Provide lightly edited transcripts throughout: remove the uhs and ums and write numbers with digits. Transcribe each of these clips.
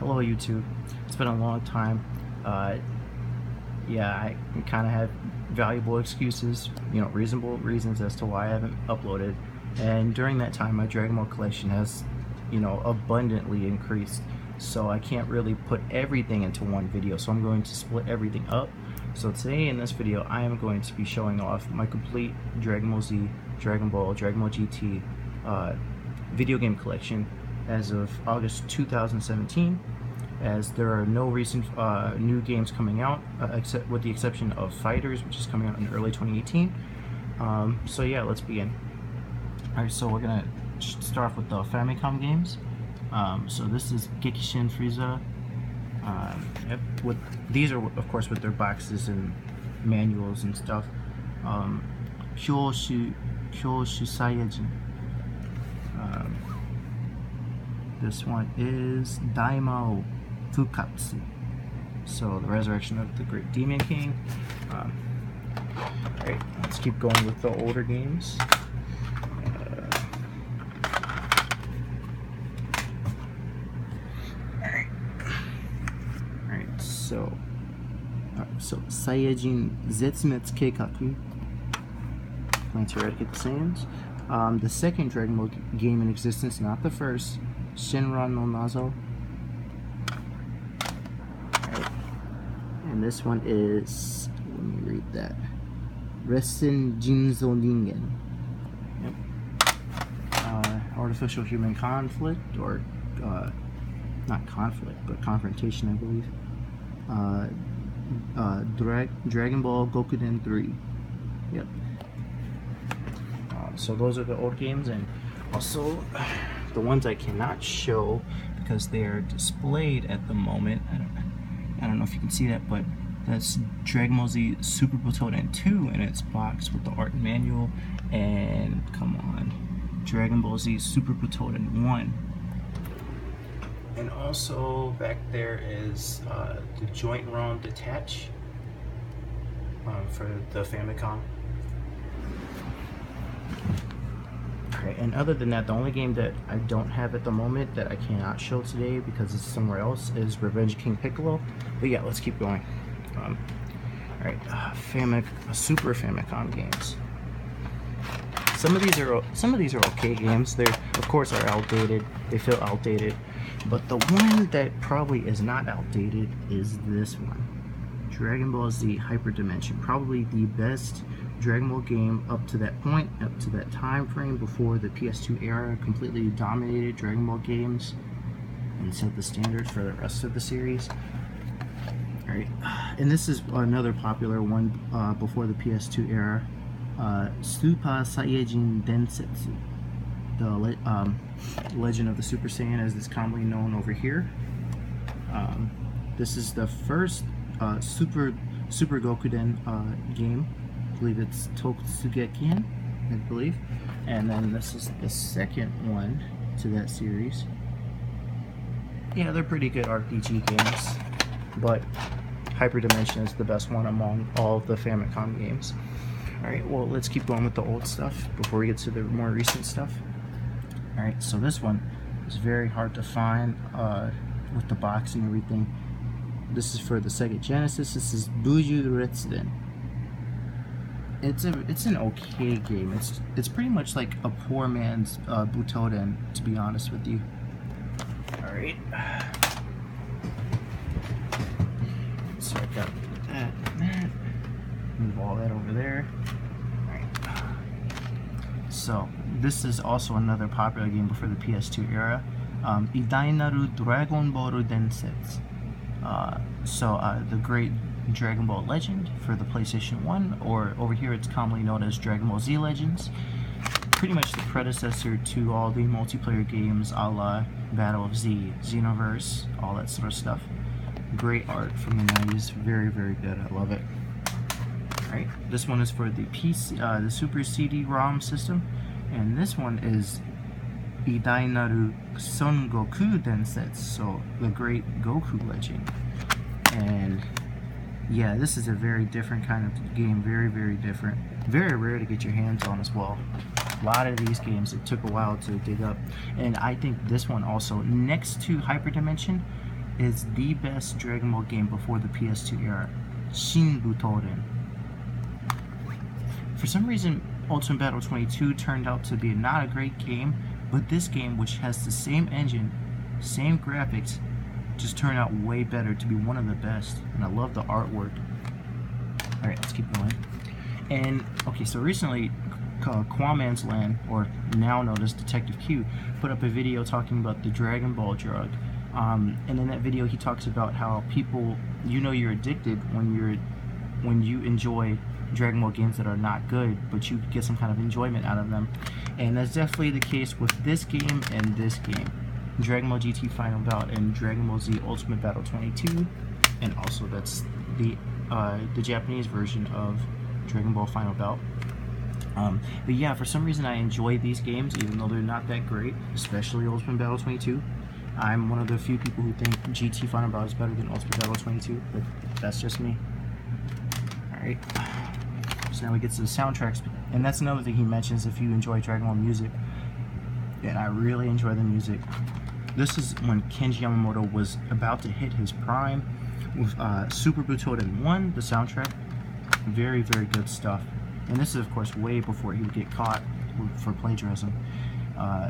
Hello YouTube. It's been a long time. Yeah, I kind of have valuable excuses, reasonable reasons as to why I haven't uploaded. And during that time, my Dragon Ball collection has, abundantly increased. So I can't really put everything into one video. So I'm going to split everything up. So today in this video, I am going to be showing off my complete Dragon Ball Z, Dragon Ball GT video game collection as of August 2017, as there are no recent new games coming out, except with the exception of Fighters, which is coming out in early 2018. So yeah, let's begin. Alright, so we're gonna start off with the Famicom games. So this is Gekishin Frieza. These are of course with their boxes and manuals and stuff. Kyoshu Saiyajin. This one is Daimao Fukatsu. So the resurrection of the Great Demon King. Alright, let's keep going with the older games. Alright, so Saiyajin Zetsumetsu Keikaku. Plan to eradicate the Saiyans. The second Dragon Ball game in existence, not the first. Shinran no Nazo. Right. And this one is, let me read that, Ressen Jinzo Ningen. Yep. Artificial human conflict, or not conflict, but confrontation, I believe. Dragon Ball Gokuden 3. Yep. So those are the old games, and also the ones I cannot show because they are displayed at the moment. I don't know if you can see that, but that's Dragon Ball Z Super Butoden 2 in its box with the art manual, and come on, Dragon Ball Z Super Butoden 1. And also back there is the Joint ROM Detach for the Famicom. Alright, and other than that, the only game that I don't have at the moment that I cannot show today because it's somewhere else is Revenge King Piccolo. But yeah, let's keep going. Alright, Super Famicom games. Some of these are okay games. They of course are outdated. They feel outdated, but the one that probably is not outdated is this one, Dragon Ball Z Hyper Dimension. Probably the best Dragon Ball game up to that point, up to that time frame before the PS2 era completely dominated Dragon Ball games and set the standard for the rest of the series. Alright, and this is another popular one before the PS2 era, Super Saiyajin Densetsu, the Legend of the Super Saiyan, as it's commonly known over here. This is the first Super Gokuden game. I believe it's Totsugekian, I believe. And then this is the second one to that series. Yeah, they're pretty good RPG games, but Hyper Dimension is the best one among all of the Famicom games. Alright, well, let's keep going with the old stuff before we get to the more recent stuff. Alright, so this one is very hard to find with the box and everything. This is for the Sega Genesis. This is Buju Retsuden. It's an okay game. It's pretty much like a poor man's Butoden, to be honest with you. Alright. So I got that and that. Move all that over there. Alright. So this is also another popular game before the PS2 era. Idainaru Dragon Ball Densetsu. The Great Dragon Ball Legend for the PlayStation 1, or over here it's commonly known as Dragon Ball Z Legends. Pretty much the predecessor to all the multiplayer games a la Battle of Z, Xenoverse, all that sort of stuff. Great art from the 90s, very, very good, I love it. Alright, this one is for the PC, the Super CD-ROM system, and this one is Idainaru Son Goku Densetsu, so the Great Goku Legend. And yeah, this is a very different kind of game, very, very different. Very rare to get your hands on as well. A lot of these games, it took a while to dig up. And I think this one also, next to Hyper Dimension, is the best Dragon Ball game before the PS2 era. Shin Butoden. For some reason, Ultimate Battle 22 turned out to be not a great game, but this game, which has the same engine, same graphics, just turned out way better to be one of the best, and I love the artwork. Alright, let's keep going. And, okay, so recently, Quaman's Land, or now known as Detective Q, put up a video talking about the Dragon Ball drug. And in that video, he talks about how people, you're addicted when you enjoy Dragon Ball games that are not good, but you get some kind of enjoyment out of them. And that's definitely the case with this game and this game. Dragon Ball GT Final Bout and Dragon Ball Z Ultimate Battle 22, and also that's the Japanese version of Dragon Ball Final Bout. But yeah, for some reason I enjoy these games even though they're not that great, especially Ultimate Battle 22. I'm one of the few people who think GT Final Bout is better than Ultimate Battle 22, but that's just me. Alright, so now we get to the soundtracks, and that's another thing he mentions if you enjoy Dragon Ball music, and I really enjoy the music. This is when Kenji Yamamoto was about to hit his prime with Super Butoden 1, the soundtrack. Very, very good stuff. And this is, of course, way before he would get caught for plagiarism.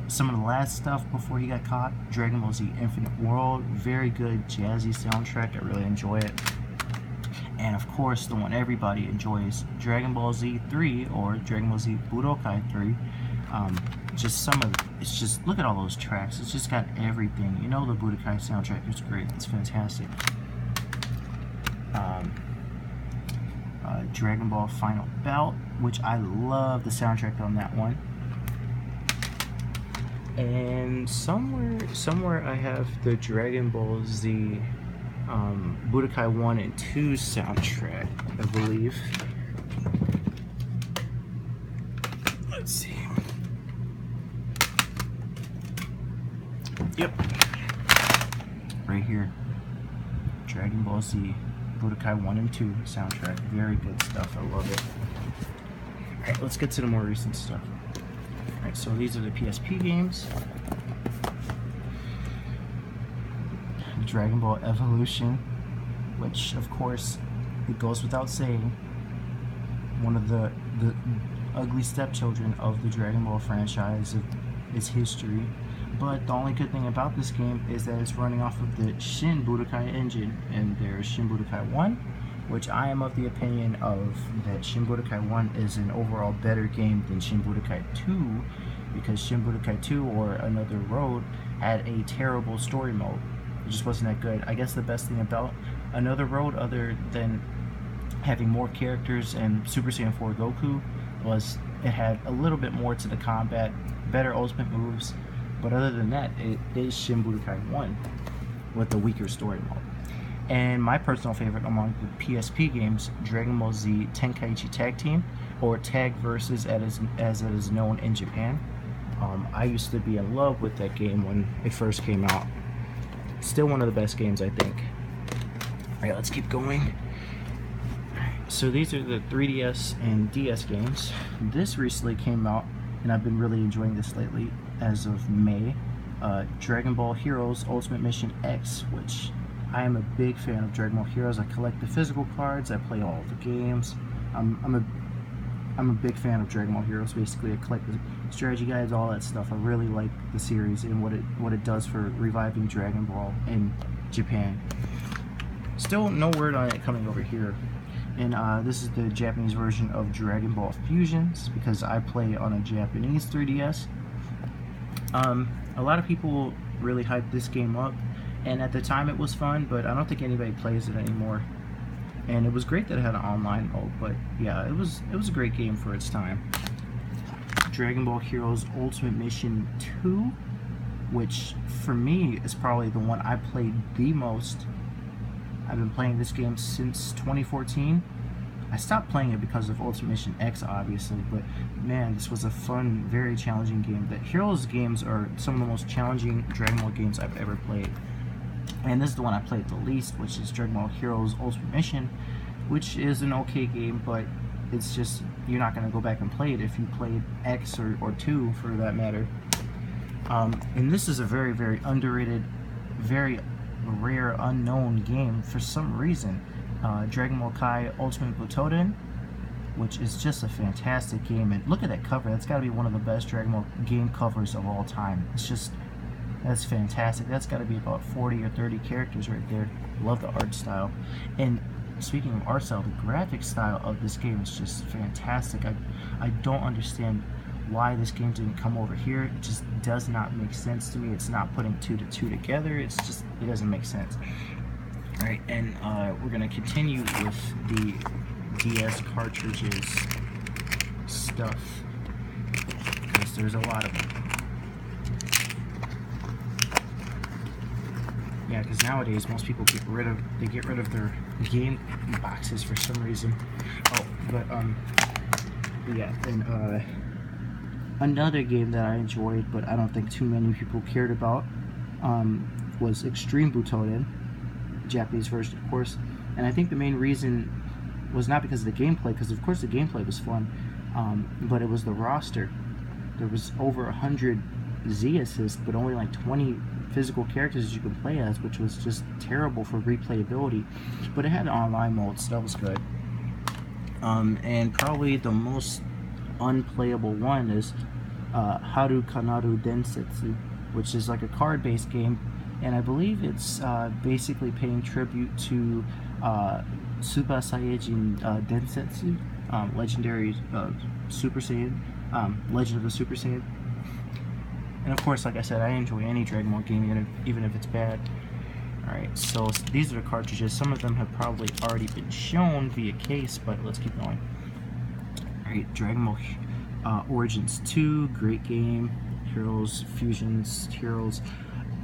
Some of the last stuff before he got caught, Dragon Ball Z Infinite World, very good jazzy soundtrack, I really enjoy it. And of course, the one everybody enjoys, Dragon Ball Z 3 or Dragon Ball Z Budokai 3. Just some of it's just, look at all those tracks, it's just got everything. You know, the Budokai soundtrack is great, it's fantastic. Dragon Ball Final Bout, which I love the soundtrack on that one. And somewhere I have the Dragon Ball Z Budokai 1 and 2 soundtrack, I believe. Let's see. Yep. Right here. Dragon Ball Z Budokai 1 and 2 soundtrack. Very good stuff. I love it. Alright, let's get to the more recent stuff. Alright, so these are the PSP games. Dragon Ball Evolution, which of course, it goes without saying, one of the ugly stepchildren of the Dragon Ball franchise of its history. But the only good thing about this game is that it's running off of the Shin Budokai engine, and there's Shin Budokai 1, which I am of the opinion of that Shin Budokai 1 is an overall better game than Shin Budokai 2, because Shin Budokai 2 or Another Road had a terrible story mode. It just wasn't that good. I guess the best thing about Another Road, other than having more characters and Super Saiyan 4 Goku, was it had a little bit more to the combat, better ultimate moves. But other than that, it is Shin Budokai 1 with a weaker story mode. And my personal favorite among the PSP games, Dragon Ball Z Tenkaichi Tag Team, or Tag Versus as it is known in Japan. I used to be in love with that game when it first came out. Still one of the best games, I think. Alright, let's keep going. So these are the 3DS and DS games. This recently came out, and I've been really enjoying this lately. As of May, Dragon Ball Heroes Ultimate Mission X, which I am a big fan of Dragon Ball Heroes. I collect the physical cards, I play all the games. I'm a big fan of Dragon Ball Heroes. Basically, I collect the strategy guides, all that stuff. I really like the series and what it does for reviving Dragon Ball in Japan. Still no word on it coming over here. And this is the Japanese version of Dragon Ball Fusions, because I play on a Japanese 3DS. A lot of people really hyped this game up, and at the time it was fun, but I don't think anybody plays it anymore. And it was great that it had an online mode, but yeah, it was a great game for its time. Dragon Ball Heroes Ultimate Mission 2, which for me is probably the one I played the most. I've been playing this game since 2014. I stopped playing it because of Ultimate Mission X, obviously, but man, this was a fun, very challenging game. The Heroes games are some of the most challenging Dragon Ball games I've ever played. And this is the one I played the least, which is Dragon Ball Heroes Ultimate Mission, which is an okay game, but it's just, you're not going to go back and play it if you played X or 2, for that matter. And this is a very, very underrated, very rare unknown game for some reason. Dragon Ball Kai Ultimate Butoden, which is just a fantastic game. And look at that cover. That's got to be one of the best Dragon Ball game covers of all time. It's just, that's fantastic. That's got to be about 40 or 30 characters right there. Love the art style. And speaking of art style, the graphic style of this game is just fantastic. I don't understand why this game didn't come over here. It just does not make sense to me. It's not putting 2 to 2 together. It's just, it doesn't make sense. Alright, and we're going to continue with the DS cartridges stuff, because there's a lot of them. Yeah, because nowadays most people get rid of their game boxes for some reason. Oh, but yeah, and another game that I enjoyed, but I don't think too many people cared about, was Extreme Butoden, Japanese version, of course. And I think the main reason was not because of the gameplay, because of course the gameplay was fun, but it was the roster. There was over 100 Z assists, but only like 20 physical characters you could play as, which was just terrible for replayability. But it had online mode, so that was good. And probably the most unplayable one is Haru Kanaru Densetsu, which is like a card-based game, and I believe it's basically paying tribute to Super Saiyajin Densetsu, legendary Super Saiyan, Legend of the Super Saiyan. And of course, like I said, I enjoy any Dragon Ball game, even if it's bad. Alright, so these are the cartridges. Some of them have probably already been shown via case, but let's keep going. Alright, Dragon Ball Origins 2, great game. Heroes, Fusions, Heroes.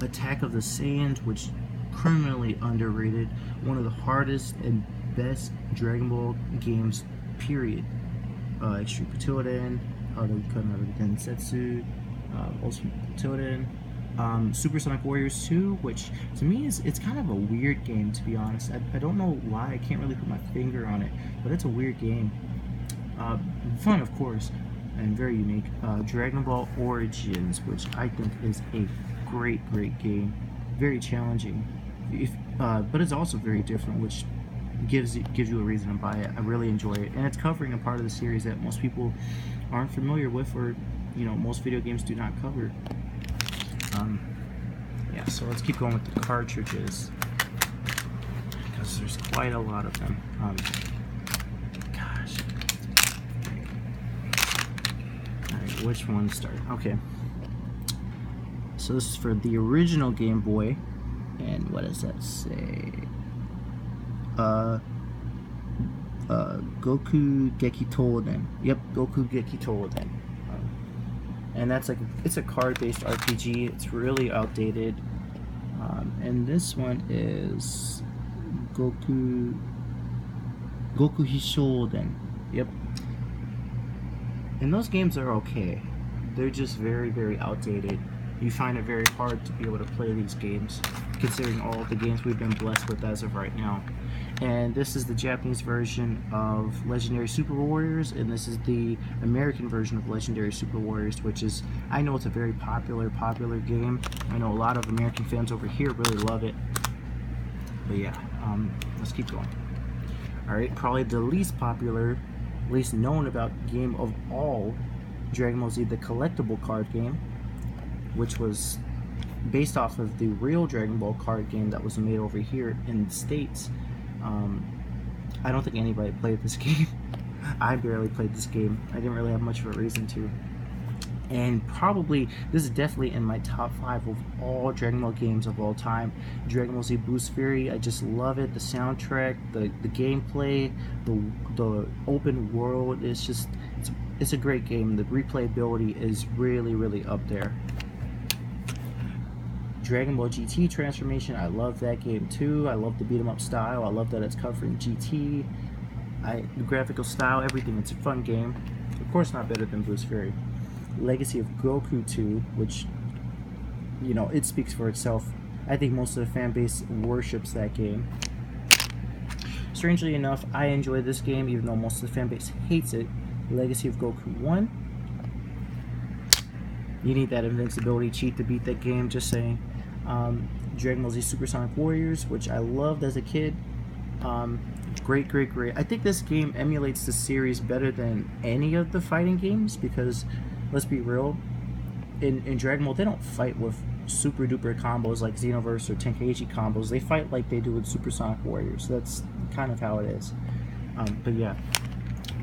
Attack of the Saiyans, which criminally underrated. One of the hardest and best Dragon Ball games, period. Extreme Butoden, Haru Kanaru Densetsu, Ultimate Butoden, Super Sonic Warriors 2, which to me it's kind of a weird game, to be honest. I don't know why, I can't really put my finger on it, but it's a weird game. Fun, of course, and very unique. Dragon Ball Origins, which I think is a great game, very challenging, but it's also very different, which gives you a reason to buy it. I really enjoy it, and it's covering a part of the series that most people aren't familiar with, or most video games do not cover. Yeah, so let's keep going with the cartridges, because there's quite a lot of them. Gosh. Alright, which one to start? Okay. So this is for the original Game Boy, and what does that say? Goku Gekitoden. Yep, Goku Gekitoden. And that's like, it's a card-based RPG. It's really outdated. And this one is Goku Hishoden. Yep. And those games are okay. They're just very outdated. You find it very hard to be able to play these games, considering all of the games we've been blessed with as of right now. And this is the Japanese version of Legendary Super Warriors, and this is the American version of Legendary Super Warriors, which is, I know it's a very popular game. I know a lot of American fans over here really love it. But yeah, let's keep going. Alright, probably the least popular, least known about game of all, Dragon Ball Z, the collectible card game, which was based off of the real Dragon Ball card game that was made over here in the States. I don't think anybody played this game. I barely played this game. I didn't really have much of a reason to. And probably, this is definitely in my top 5 of all Dragon Ball games of all time. Dragon Ball Z Boost Fury, I just love it. The soundtrack, the gameplay, the open world, it's a great game. The replayability is really up there. Dragon Ball GT Transformation, I love that game too. I love the beat 'em up style. I love that it's covering GT. The graphical style, everything. It's a fun game. Of course, not better than Boost Fury. Legacy of Goku 2, which, it speaks for itself. I think most of the fan base worships that game. Strangely enough, I enjoy this game, even though most of the fan base hates it. Legacy of Goku 1. You need that invincibility cheat to beat that game, just saying. Dragon Ball Z Supersonic Warriors, which I loved as a kid. Great. I think this game emulates the series better than any of the fighting games because, let's be real, in Dragon Ball they don't fight with super duper combos like Xenoverse or Tenkaichi combos. They fight like they do with Supersonic Warriors. That's kind of how it is. But yeah,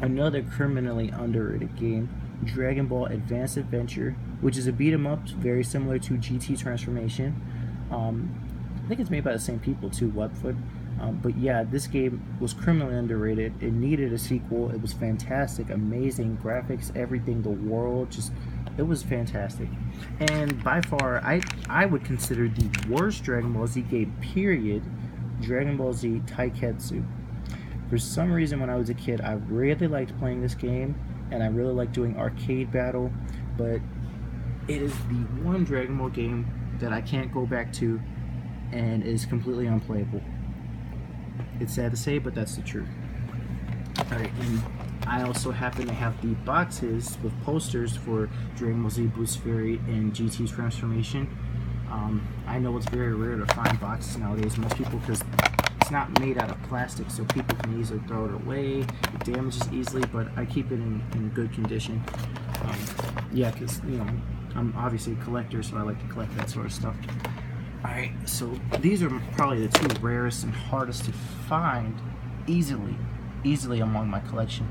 another criminally underrated game, Dragon Ball Advanced Adventure, which is a beat 'em up very similar to GT Transformation. I think it's made by the same people too, Webfoot. But yeah, this game was criminally underrated. It needed a sequel. It was fantastic, amazing graphics, everything, the world, just it was fantastic. And by far, I would consider the worst Dragon Ball Z game, period, Dragon Ball Z Taiketsu. For some reason, when I was a kid, I really liked playing this game, and I really liked doing arcade battle, but it is the one Dragon Ball game that I can't go back to, and is completely unplayable. It's sad to say, but that's the truth. Alright, and I also happen to have the boxes with posters for Dragon Ball Z Boost Fairy and GT Transformation. I know it's very rare to find boxes nowadays. Most people, because it's not made out of plastic, so people can easily throw it away. It damages easily, but I keep it in good condition. Yeah, because, you know, I'm obviously a collector, so I like to collect that sort of stuff. Alright, so these are probably the two rarest and hardest to find easily among my collection.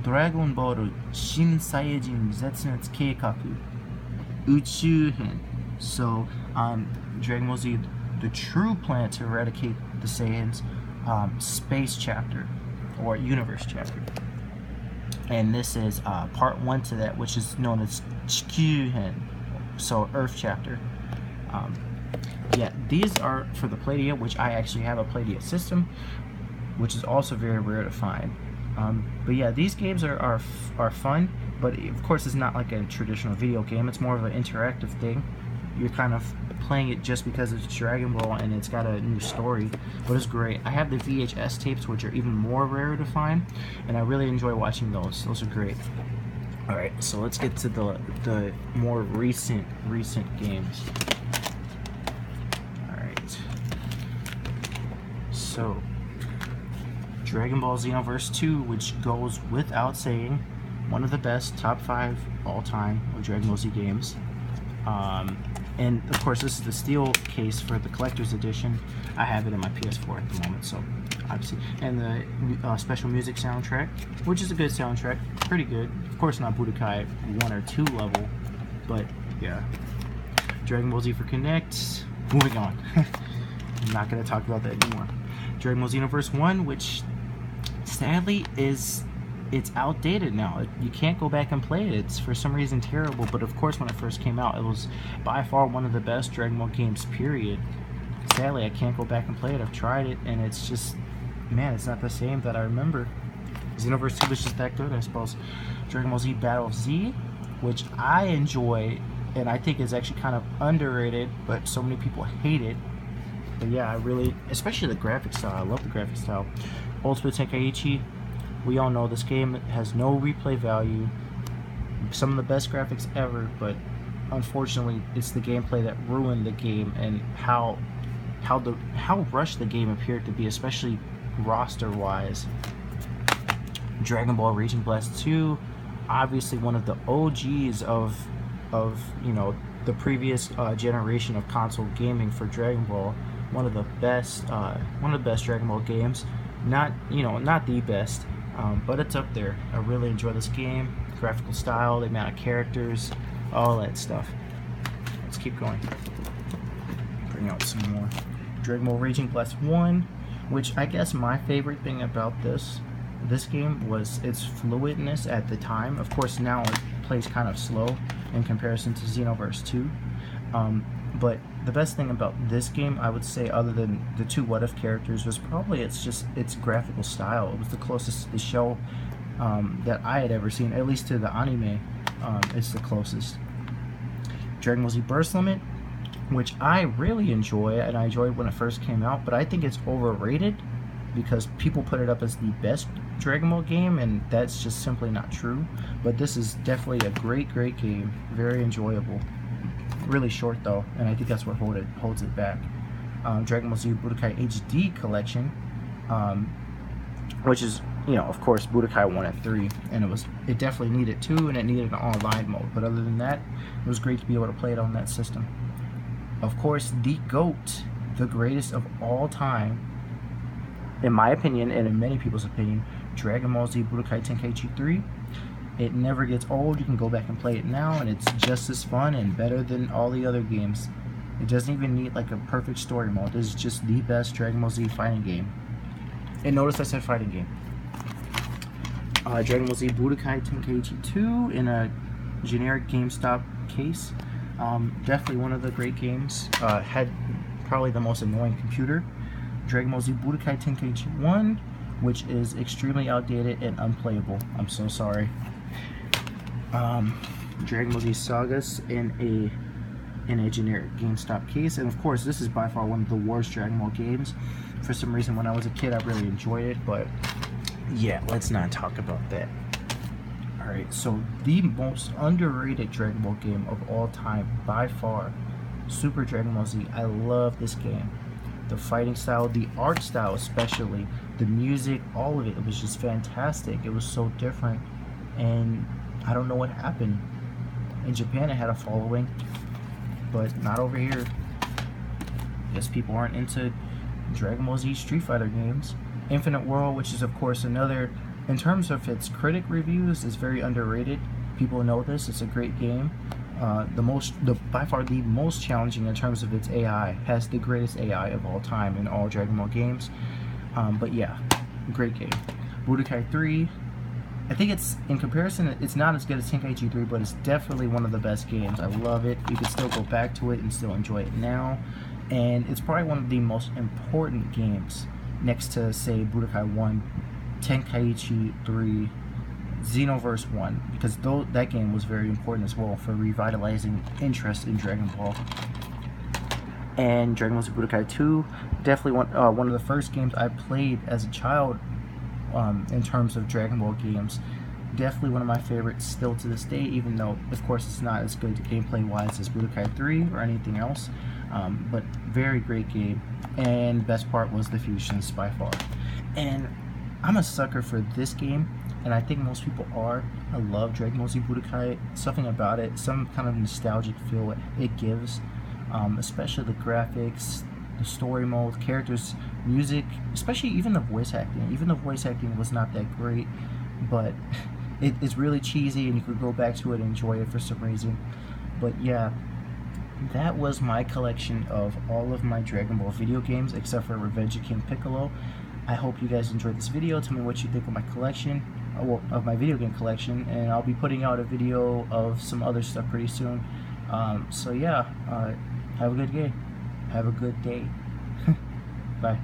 Dragon Ball Shin Saiyajin Zetsunetsu Keikaku Uchuhen. So, Dragon Ball Z, the true plan to eradicate the Saiyans, Space Chapter, or Universe Chapter. And this is part 1 to that, which is known as Chikyuhen, so Earth Chapter. Yeah, these are for the Playdia, which I actually have a Playdia system, which is also very rare to find. But yeah, these games are fun, but of course it's not like a traditional video game. It's more of an interactive thing. You're kind of playing it just because it's Dragon Ball and it's got a new story, but it's great. I have the VHS tapes, which are even more rare to find, and I really enjoy watching those. Those are great. Alright, so let's get to the more recent games. Alright. So, Dragon Ball Xenoverse 2, which goes without saying, one of the best, top 5 all-time of Dragon Ball Z games. And of course, this is the steel case for the collector's edition. I have it in my PS4 at the moment, so obviously. And the special music soundtrack, which is a good soundtrack, pretty good. Of course, not Budokai 1 or 2 level, but yeah. Dragon Ball Z for Connect. Moving on. I'm not gonna talk about that anymore. Dragon Ball Xenoverse 1, which sadly it's outdated now. You can't go back and play it. It's for some reason terrible, but of course when it first came out, it was by far one of the best Dragon Ball games, period. Sadly, I can't go back and play it. I've tried it, and it's just, man, it's not the same that I remember. Xenoverse 2 was just that good, I suppose. Dragon Ball Z Battle of Z, which I enjoy, and I think is actually kind of underrated, but so many people hate it. But yeah, I really, especially the graphic style. I love the graphic style. Ultimate Tenkaichi. We all know this game has no replay value. Some of the best graphics ever, but unfortunately, it's the gameplay that ruined the game, and how rushed the game appeared to be, especially roster-wise. Dragon Ball Raging Blast 2, obviously one of the OGs of you know, the previous generation of console gaming for Dragon Ball. One of the best Dragon Ball games. Not the best. But it's up there. I really enjoy this game. Graphical style, the amount of characters, all that stuff. Let's keep going. Bring out some more. Dragon Ball Raging Blast 1, which I guess my favorite thing about this game was its fluidness at the time. Of course, now it plays kind of slow in comparison to Xenoverse 2. But the best thing about this game, I would say, other than the 2 What If characters, was probably its graphical style. It was the closest to the show that I had ever seen, at least to the anime. It's the closest. Dragon Ball Z Burst Limit, which I really enjoy, and I enjoyed when it first came out, but I think it's overrated because people put it up as the best Dragon Ball game, and that's just simply not true. But this is definitely a great game, very enjoyable. really short though, and I think that's what holds it back. Dragon Ball Z Budokai HD Collection, which is, you know, of course, Budokai 1 and 3, and it definitely needed 2, and it needed an online mode. But other than that, it was great to be able to play it on that system. Of course, the GOAT, the greatest of all time, in my opinion, and in many people's opinion, Dragon Ball Z Budokai Tenkaichi 3. It never gets old. You can go back and play it now, and it's just as fun and better than all the other games. It doesn't even need like a perfect story mode. This is just the best Dragon Ball Z fighting game. And notice I said fighting game. Dragon Ball Z Budokai Tenkaichi 2 in a generic GameStop case. Definitely one of the great games. Had probably the most annoying computer. Dragon Ball Z Budokai Tenkaichi 1, which is extremely outdated and unplayable. I'm so sorry. Dragon Ball Z Sagas in a generic GameStop case, and of course this is by far one of the worst Dragon Ball games. For some reason when I was a kid I really enjoyed it, but yeah, let's not talk about that. Alright, so the most underrated Dragon Ball game of all time by far, Super Dragon Ball Z. I love this game. The fighting style, the art style especially, the music, all of it, it was just fantastic. It was so different, and I don't know what happened. In Japan it had a following, but not over here. Guess people aren't into Dragon Ball Z Street Fighter games. Infinite World, which is of course another, in terms of its critic reviews, is very underrated. People know this. It's a great game. By far the most challenging in terms of its AI. Has the greatest AI of all time in all Dragon Ball games. But yeah, great game. Budokai 3. I think it's, in comparison, it's not as good as Tenkaichi 3, but it's definitely one of the best games. I love it. You can still go back to it and still enjoy it now. And it's probably one of the most important games next to, say, Budokai 1, Tenkaichi 3, Xenoverse 1, because that game was very important as well for revitalizing interest in Dragon Ball. And Dragon Ball Z Budokai 2, definitely one of the first games I played as a child in terms of Dragon Ball games. Definitely one of my favorites still to this day, even though of course it's not as good gameplay wise as Budokai 3 or anything else, but very great game. And best part was the fusions by far. And I'm a sucker for this game, and I think most people are. I love Dragon Ball Z Budokai. Something about it, some kind of nostalgic feel it gives, especially the graphics, the story mode, characters, music, especially even the voice acting. Even the voice acting was not that great, but it's really cheesy, and you could go back to it and enjoy it for some reason. But yeah, that was my collection of all of my Dragon Ball video games, except for Revenge of King Piccolo. I hope you guys enjoyed this video. Tell me what you think of my collection, of my video game collection, and I'll be putting out a video of some other stuff pretty soon. So yeah, have a good day. Have a good day. Bye.